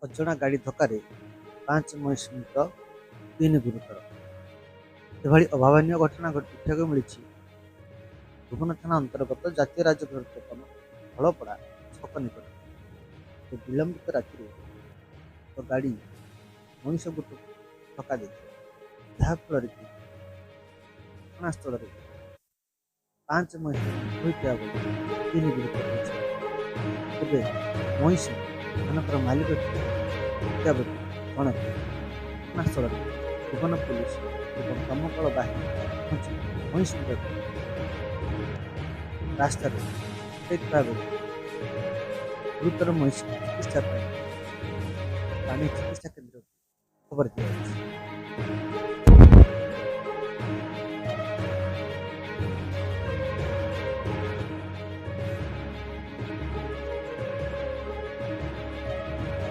ଅଜଣା ଗାଡ଼ି ଧକ୍କାରେ 5 ମହିଳା ମୃତ, 3 ଗୁରୁତର। ଏଭଳି ଅଭାବନୀୟ ଘଟଣା ଦେଖିବାକୁ ମିଳିଛି ଭୁବନ ଥାନା ଅନ୍ତର୍ଗତ ଜାତୀୟ ରାଜପଥ 53 ଫଳପଡ଼ା ଛକ ନିକଟରେ। ବିଳମ୍ବିତ ରାତିରେ ଏକ ଗାଡ଼ି ମଣିଷ ଗୋଟକୁ ଧକ୍କା ଦେଇଥିଲା, ଯାହାଫଳରେ କି ଘଟଣାସ୍ଥଳରେ 5 ମହିଳା ହୋଇଥିବା ବେଳେ 3 ଗୁରୁତର ହୋଇଛନ୍ତି। ତେବେ ମହିଷା ମାନଙ୍କର ମାଲିକ ଥିବା ଜଣକ ଘଟଣାସ୍ଥଳରେ ଭୁବନ ପୁଲିସ ଏବଂ ଦମକଳ ବାହିନୀ ପହଞ୍ଚି ମହିଷଙ୍କୁ ରାସ୍ତାରେ ହଟାଇଥିବା ବେଳେ ଗୁରୁତର ମହିଷା ଚିକିତ୍ସା ପାଇଁ ସ୍ଥାନୀୟ ଚିକିତ୍ସା କେନ୍ଦ୍ରକୁ ଖବର ଦିଆଯାଇଛି।